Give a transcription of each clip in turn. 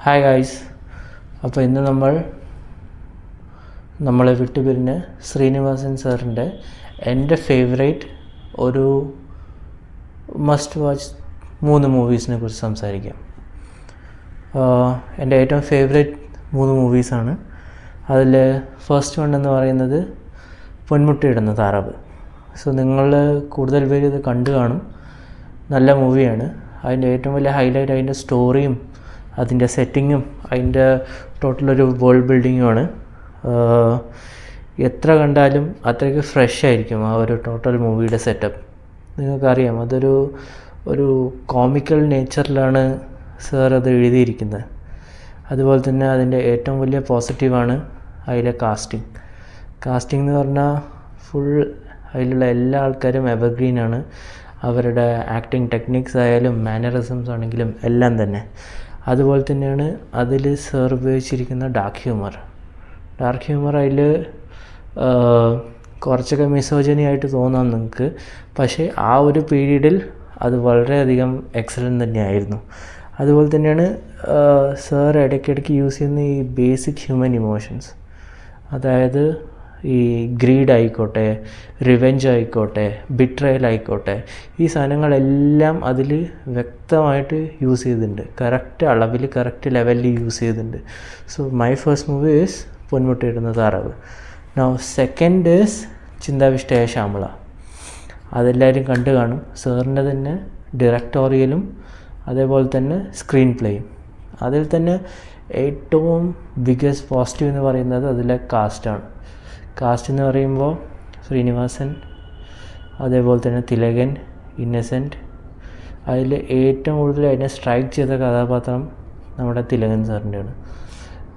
Hi guys. അപ്പോൾ ഇന്ന് നമ്മളെ വിട്ടുപിരിഞ്ഞ ശ്രീനിവാസൻ സാറിൻ്റെ എൻ്റെ ഫേവറേറ്റ് ഒരു മസ്റ്റ് വാച്ച് 3 മൂവീസിനെ കുറിച്ച് സംസാരിക്കാം. എൻ്റെ ഏറ്റവും ഫേവറേറ്റ് 3 മൂവീസാണ്. അതിൽ ഫസ്റ്റ് വൺ എന്ന് പറയുന്നത് പൊന്മുട്ടയിടുന്ന താറാവ്. സോ നിങ്ങൾ കൂടുതൽ പേര് ഇത് കണ്ടു കാണും. നല്ല മൂവിയാണ്. അതിൻ്റെ ഏറ്റവും വലിയ ഹൈലൈറ്റ് അതിൻ്റെ സ്റ്റോറിയും അതിൻ്റെ സെറ്റിങ്ങും അതിൻ്റെ ടോട്ടലൊരു വേൾഡ് ബിൽഡിങ്ങുമാണ്. എത്ര കണ്ടാലും അത്രയ്ക്ക് ഫ്രഷ് ആയിരിക്കും ആ ഒരു ടോട്ടൽ മൂവിയുടെ സെറ്റപ്പ്. നിങ്ങൾക്കറിയാം, ഒരു കോമിക്കൽ നേച്ചറിലാണ് സാർ അത് എഴുതിയിരിക്കുന്നത്. അതുപോലെ തന്നെ അതിൻ്റെ ഏറ്റവും വലിയ പോസിറ്റീവാണ് അതിലെ കാസ്റ്റിംഗ് എന്ന് പറഞ്ഞാൽ ഫുൾ അതിലുള്ള എല്ലാ ആൾക്കാരും എവർഗ്രീനാണ്. അവരുടെ ആക്ടിങ് ടെക്നിക്സ് ആയാലും മാനറിസംസ് ആണെങ്കിലും എല്ലാം തന്നെ. അതുപോലെ തന്നെയാണ് അതിൽ സാർ ഉപയോഗിച്ചിരിക്കുന്ന ഡാർക്ക് ഹ്യൂമർ അതിൽ കുറച്ചൊക്കെ മിസോജനി ആയിട്ട് തോന്നാം നിങ്ങൾക്ക്. പക്ഷേ ആ ഒരു പീരീഡിൽ അത് വളരെയധികം എക്സലൻ്റ് തന്നെയായിരുന്നു. അതുപോലെ തന്നെയാണ് സാർ ഇടയ്ക്കിടയ്ക്ക് യൂസ് ചെയ്യുന്ന ഈ ബേസിക് ഹ്യൂമൻ ഇമോഷൻസ്, അതായത് ഈ ഗ്രീഡ് ആയിക്കോട്ടെ, റിവെഞ്ച് ആയിക്കോട്ടെ, ബിട്രയൽ ആയിക്കോട്ടെ, ഈ സാധനങ്ങളെല്ലാം അതിൽ വ്യക്തമായിട്ട് യൂസ് ചെയ്തിട്ടുണ്ട്. കറക്റ്റ് അളവിൽ കറക്റ്റ് ലെവലിൽ യൂസ് ചെയ്തിട്ടുണ്ട്. So my first movie is Ponmuttayidunna Tharavu. Now second is Chinthavishtayaya Shyamala. അതെല്ലാവരും കണ്ടു കാണും. സാറിൻ്റെ തന്നെ ഡയറക്ടോറിയലും അതേപോലെ തന്നെ സ്ക്രീൻ പ്ലേയും. അതിൽ തന്നെ ഏറ്റവും ബിഗ്ഗസ്റ്റ് പോസിറ്റീവ് എന്ന് പറയുന്നത് അതിലെ കാസ്റ്റ് എന്ന് പറയുമ്പോൾ ശ്രീനിവാസൻ, അതേപോലെ തന്നെ തിലകൻ, ഇന്നസെൻറ്റ്. അതിൽ ഏറ്റവും കൂടുതൽ അതിനെ സ്ട്രൈക്ക് ചെയ്ത കഥാപാത്രം നമ്മുടെ തിലകൻ സാറിൻ്റെയാണ്.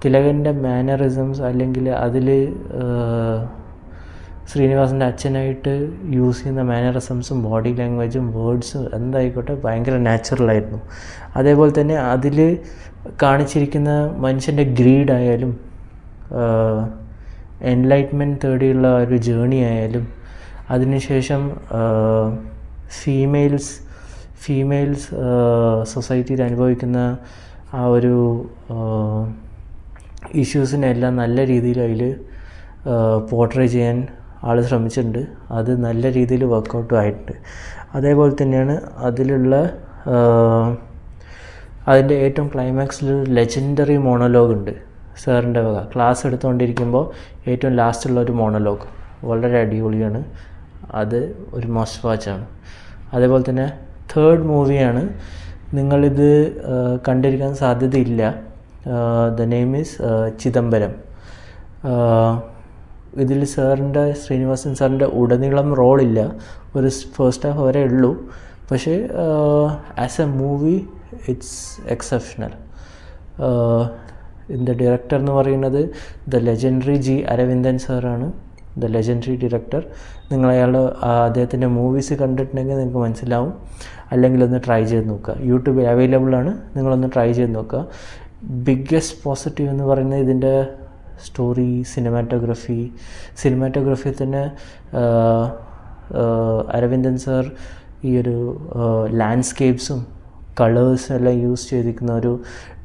തിലകൻ്റെ മാനറിസംസ്, അല്ലെങ്കിൽ അതിൽ ശ്രീനിവാസൻ്റെ അച്ഛനായിട്ട് യൂസ് ചെയ്യുന്ന മാനറിസംസും ബോഡി ലാംഗ്വേജും വേർഡ്സും എന്തായിക്കോട്ടെ ഭയങ്കര നാച്ചുറലായിരുന്നു. അതേപോലെ തന്നെ അതിൽ കാണിച്ചിരിക്കുന്ന മനുഷ്യൻ്റെ ഗ്രീഡായാലും എൻലൈറ്റ്മെൻറ്റ് തേടിയുള്ള ഒരു ജേണി ആയാലും, അതിനുശേഷം ഫീമെയിൽസ് സൊസൈറ്റിയിൽ അനുഭവിക്കുന്ന ആ ഒരു ഇഷ്യൂസിനെല്ലാം നല്ല രീതിയിൽ അതിൽ പോർട്രേ ചെയ്യാൻ ആൾ ശ്രമിച്ചിട്ടുണ്ട്. അത് നല്ല രീതിയിൽ വർക്കൗട്ടും ആയിട്ടുണ്ട്. അതേപോലെ തന്നെയാണ് അതിലുള്ള അതിൻ്റെ ഏറ്റവും ക്ലൈമാക്സിൽ ലെജൻഡറി മോണോലോഗ് ഉണ്ട് സാറിൻ്റെ വക. ക്ലാസ് എടുത്തുകൊണ്ടിരിക്കുമ്പോൾ ഏറ്റവും ലാസ്റ്റുള്ള ഒരു മോണോലോഗ് വളരെ അടിപൊളിയാണ്. അത് ഒരു മസ്റ്റ് വാച്ചാണ്. അതേപോലെ തന്നെ തേർഡ് മൂവിയാണ്, നിങ്ങളിത് കണ്ടിരിക്കാൻ സാധ്യതയില്ല. The name is Chidambaram. ഇതിൽ ശ്രീനിവാസൻ സാറിൻ്റെ ഉടനീളം റോളില്ല, ഒരു ഫസ്റ്റ് ഹാഫ് വരെ ഉള്ളൂ. പക്ഷേ as A movie it's exceptional. ഇതിൻ്റെ ഡയറക്ടർ എന്ന് പറയുന്നത് ദ ലെജൻഡറി ജി അരവിന്ദൻ സാറാണ്, ദ ലെജൻഡറി ഡയറക്ടർ. നിങ്ങൾ അദ്ദേഹത്തിൻ്റെ മൂവീസ് കണ്ടിട്ടുണ്ടെങ്കിൽ നിങ്ങൾക്ക് മനസ്സിലാവും. അല്ലെങ്കിൽ ഒന്ന് ട്രൈ ചെയ്ത് നോക്കുക. യൂട്യൂബിൽ അവൈലബിൾ ആണ്, നിങ്ങളൊന്ന് ട്രൈ ചെയ്ത് നോക്കുക. ബിഗ്ഗസ്റ്റ് പോസിറ്റീവ് എന്ന് പറയുന്നത് ഇതിൻ്റെ സ്റ്റോറി, സിനിമാറ്റോഗ്രഫി തന്നെ അരവിന്ദൻ സാർ ഈ ഒരു ലാൻഡ്സ്കേപ്സും കളേഴ്സും എല്ലാം യൂസ് ചെയ്തിരിക്കുന്ന ഒരു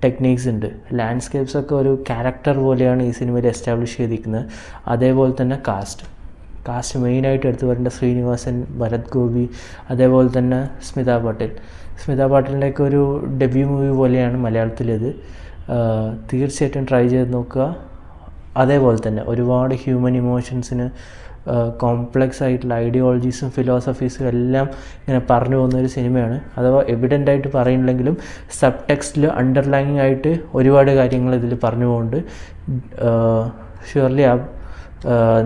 ടെക്നീക്സ് ഉണ്ട്. ലാൻഡ്സ്കേപ്സൊക്കെ ഒരു ക്യാരക്ടർ പോലെയാണ് ഈ സിനിമയിൽ എസ്റ്റാബ്ലിഷ് ചെയ്തിരിക്കുന്നത്. അതേപോലെ തന്നെ കാസ്റ്റ് മെയിനായിട്ട് എടുത്തു വരേണ്ട ശ്രീനിവാസൻ, ഭരത് ഗോപി, അതേപോലെ തന്നെ സ്മിത പാട്ടീലിൻ്റെയൊക്കെ ഒരു ഡെബ്യൂ മൂവി പോലെയാണ് മലയാളത്തിലിത്. തീർച്ചയായിട്ടും ട്രൈ ചെയ്ത് നോക്കുക. അതേപോലെ തന്നെ ഒരുപാട് ഹ്യൂമൻ ഇമോഷൻസിന് കോംപ്ലക്സ് ആയിട്ടുള്ള ഐഡിയോളജീസും ഫിലോസഫീസും എല്ലാം ഇങ്ങനെ പറഞ്ഞു പോകുന്നൊരു സിനിമയാണ്. അഥവാ എവിഡൻ്റായിട്ട് പറയുന്നില്ലെങ്കിലും സബ് ടെക്സ്റ്റിൽ അണ്ടർലൈനിങ് ആയിട്ട് ഒരുപാട് കാര്യങ്ങൾ ഇതിൽ പറഞ്ഞു പോകുന്നുണ്ട്. ഷുവർലി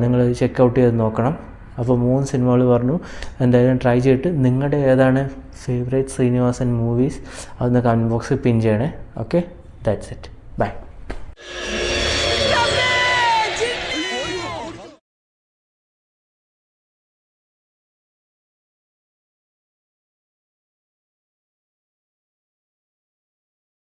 നിങ്ങൾ ചെക്കൗട്ട് ചെയ്ത് നോക്കണം. അപ്പോൾ 3 സിനിമകൾ പറഞ്ഞു. എന്തായാലും ട്രൈ ചെയ്തിട്ട് നിങ്ങളുടെ ഏതാണ് ഫേവറേറ്റ് ശ്രീനിവാസൻ മൂവീസ് അതൊന്ന് കമൻറ്റ് ബോക്സിൽ പിൻ ചെയ്യണേ. Okay, that's it. ബൈ.